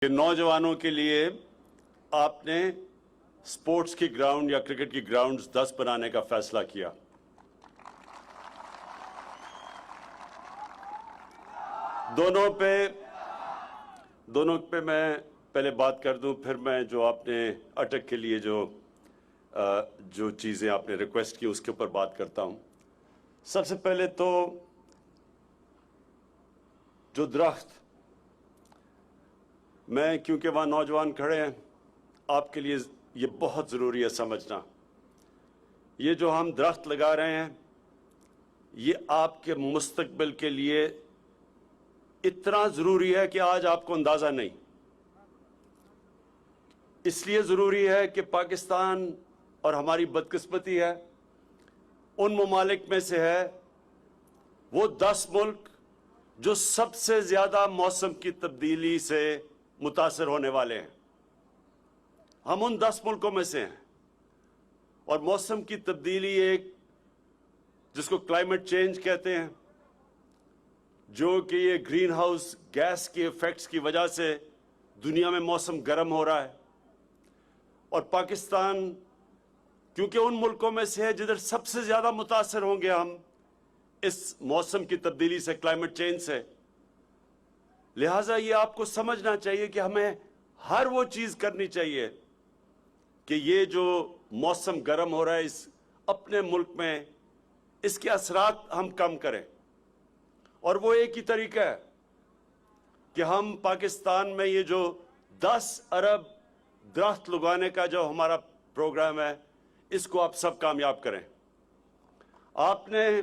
کہ نوجوانوں کے لیے آپ نے سپورٹس کی گراؤنڈ یا کرکٹ کی گراؤنڈز 10 بنانے کا فیصلہ کیا. دونوں پہ میں پہلے بات کر دوں، پھر میں جو آپ نے اٹک کے لیے جو چیزیں آپ نے ریکویسٹ کی اس کے اوپر بات کرتا ہوں. سب سے پہلے تو جو درخت، میں کیونکہ وہاں نوجوان کھڑے ہیں، آپ کے لیے یہ بہت ضروری ہے سمجھنا، یہ جو ہم درخت لگا رہے ہیں یہ آپ کے مستقبل کے لیے اتنا ضروری ہے کہ آج آپ کو اندازہ نہیں. اس لیے ضروری ہے کہ پاکستان، اور ہماری بدقسمتی ہے، ان ممالک میں سے ہے وہ 10 ملک جو سب سے زیادہ موسم کی تبدیلی سے متاثر ہونے والے ہیں. ہم ان 10 ملکوں میں سے ہیں، اور موسم کی تبدیلی ایک جس کو کلائمیٹ چینج کہتے ہیں، جو کہ یہ گرین ہاؤس گیس کے ایفیکٹس کی وجہ سے دنیا میں موسم گرم ہو رہا ہے. اور پاکستان کیونکہ ان ملکوں میں سے ہے جدھر سب سے زیادہ متاثر ہوں گے ہم اس موسم کی تبدیلی سے، کلائمیٹ چینج سے، لہٰذا یہ آپ کو سمجھنا چاہیے کہ ہمیں ہر وہ چیز کرنی چاہیے کہ یہ جو موسم گرم ہو رہا ہے اپنے ملک میں اس کے اثرات ہم کم کریں. اور وہ ایک ہی طریقہ ہے کہ ہم پاکستان میں یہ جو 10 ارب درخت لگانے کا جو ہمارا پروگرام ہے اس کو آپ سب کامیاب کریں. آپ نے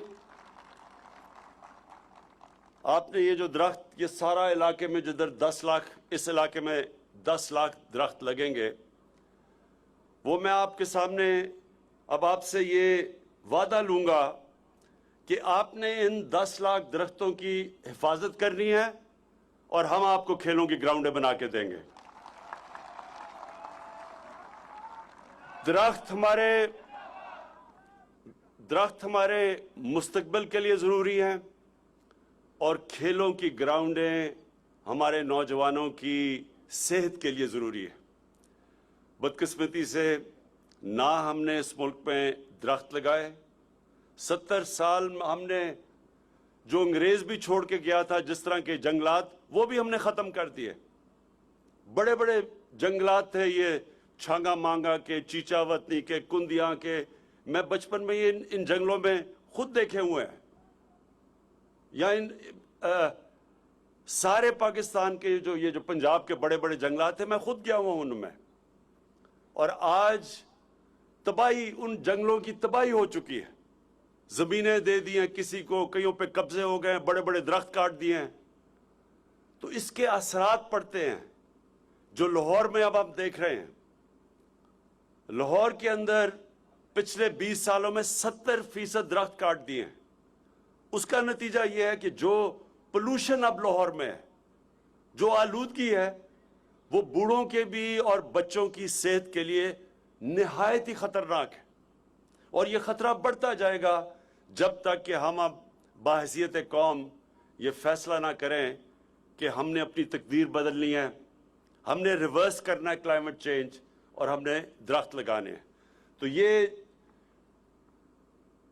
یہ جو درخت، یہ سارا علاقے میں جدھر 10 لاکھ، اس علاقے میں 10 لاکھ درخت لگیں گے، وہ میں آپ کے سامنے اب آپ سے یہ وعدہ لوں گا کہ آپ نے ان 10 لاکھ درختوں کی حفاظت کرنی ہے، اور ہم آپ کو کھیلوں کی گراؤنڈیں بنا کے دیں گے. درخت ہمارے مستقبل کے لیے ضروری ہیں، اور کھیلوں کی گراؤنڈیں ہمارے نوجوانوں کی صحت کے لیے ضروری ہے. بدقسمتی سے نہ ہم نے اس ملک میں درخت لگائے. 70 سال ہم نے جو انگریز بھی چھوڑ کے گیا تھا، جس طرح کے جنگلات، وہ بھی ہم نے ختم کر دیے. بڑے بڑے جنگلات تھے یہ، چھانگا مانگا کے، چیچا وطنی کے، کندیاں کے. میں بچپن میں ان جنگلوں میں خود دیکھے ہوئے ہیں. یا سارے پاکستان کے یہ جو پنجاب کے بڑے بڑے جنگلات ہیں، میں خود گیا ہوا ہوں ان میں. اور آج تباہی، ان جنگلوں کی تباہی ہو چکی ہے. زمینیں دے دی ہیں کسی کو، کئیوں پہ قبضے ہو گئے ہیں، بڑے بڑے درخت کاٹ دیے ہیں. تو اس کے اثرات پڑتے ہیں جو لاہور میں اب آپ دیکھ رہے ہیں. لاہور کے اندر پچھلے 20 سالوں میں 70% درخت کاٹ دیے ہیں. اس کا نتیجہ یہ ہے کہ جو پولوشن اب لاہور میں ہے، جو آلودگی ہے، وہ بوڑھوں کے بھی اور بچوں کی صحت کے لیے نہایت ہی خطرناک ہے. اور یہ خطرہ بڑھتا جائے گا جب تک کہ ہم اب بحیثیت قوم یہ فیصلہ نہ کریں کہ ہم نے اپنی تقدیر بدلنی ہے، ہم نے ریورس کرنا ہے کلائمیٹ چینج، اور ہم نے درخت لگانے ہیں. تو یہ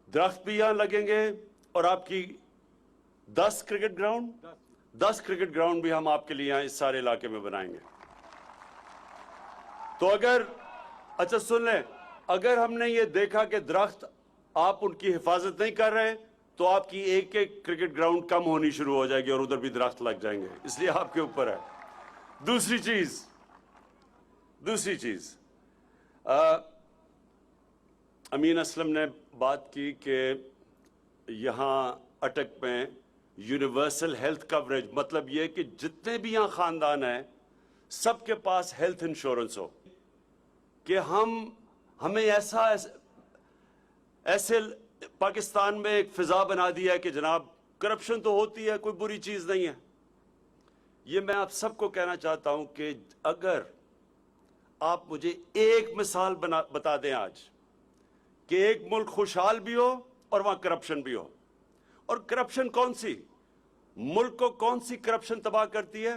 درخت بھی یہاں لگیں گے، اور آپ کی 10 کرکٹ گراؤنڈ بھی ہم آپ کے لیے یہاں اس سارے علاقے میں بنائیں گے. تو اچھا سن لیں، اگر ہم نے یہ دیکھا کہ درخت آپ ان کی حفاظت نہیں کر رہے، تو آپ کی ایک کرکٹ گراؤنڈ کم ہونی شروع ہو جائے گی، اور ادھر بھی درخت لگ جائیں گے. اس لیے آپ کے اوپر ہے. دوسری چیز امین اسلم نے بات کی کہ یہاں اٹک میں یونیورسل ہیلتھ کوریج، مطلب یہ کہ جتنے بھی یہاں خاندان ہیں سب کے پاس ہیلتھ انشورنس ہو. کہ ہمیں ایسے پاکستان میں ایک فضا بنا دیا ہے کہ جناب کرپشن تو ہوتی ہے، کوئی بری چیز نہیں ہے. یہ میں آپ سب کو کہنا چاہتا ہوں کہ اگر آپ مجھے ایک مثال بتا دیں آج کہ ایک ملک خوشحال بھی ہو اور وہاں کرپشن بھی ہو. اور کرپشن کون سی، ملک کو کون سی کرپشن تباہ کرتی ہے؟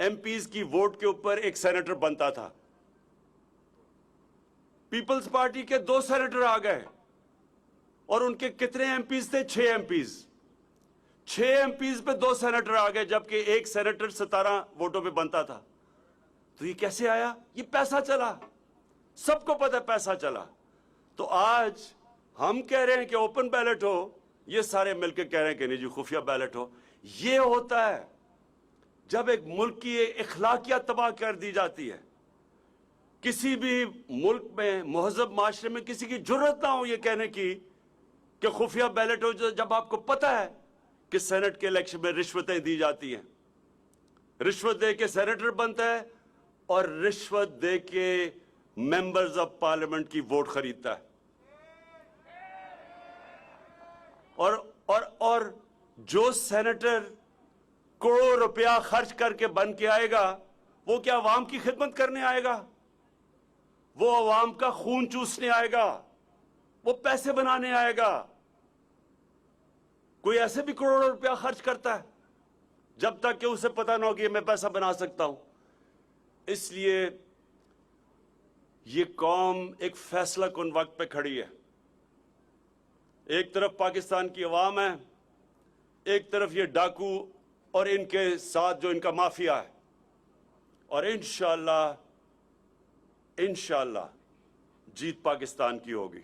ایم پیز کی ووٹ کے اوپر ایک سینیٹر بنتا تھا. پیپلز پارٹی کے 2 سینیٹر آ گئے اور ان کے کتنے ایم پیز تھے؟ 6 ایم پیز. 6 ایم پیز پہ 2 سینیٹر آ گئے جبکہ ایک سینیٹر 17 ووٹوں پہ بنتا تھا. تو یہ کیسے آیا؟ یہ پیسہ چلا. سب کو پتہ پیسہ چلا. تو آج ہم کہہ رہے ہیں کہ اوپن بیلٹ ہو, یہ سارے مل کے کہہ رہے ہیں کہ نہیں جی خفیہ بیلٹ ہو. یہ ہوتا ہے جب ایک ملک کی اخلاقیات تباہ کر دی جاتی ہے. کسی بھی ملک میں, مہذب معاشرے میں کسی کی جرت نہ ہو یہ کہنے کی کہ خفیہ بیلٹ ہو, جب آپ کو پتہ ہے کہ سینٹ کے الیکشن میں رشوتیں دی جاتی ہیں. رشوت دے کے سینیٹر بنتا ہے اور رشوت دے کے ممبرز آف پارلیمنٹ کی ووٹ خریدتا ہے. اور جو سینیٹر کروڑوں روپیہ خرچ کر کے بن کے آئے گا, وہ کیا عوام کی خدمت کرنے آئے گا؟ وہ عوام کا خون چوسنے آئے گا, وہ پیسے بنانے آئے گا. کوئی ایسے بھی کروڑوں روپیہ خرچ کرتا ہے جب تک کہ اسے پتہ نہ ہو کہ میں پیسہ بنا سکتا ہوں. اس لیے یہ قوم ایک فیصلہ کن وقت پہ کھڑی ہے. ایک طرف پاکستان کی عوام ہے, ایک طرف یہ ڈاکو اور ان کے ساتھ جو ان کا مافیا ہے, اور انشاءاللہ جیت پاکستان کی ہوگی.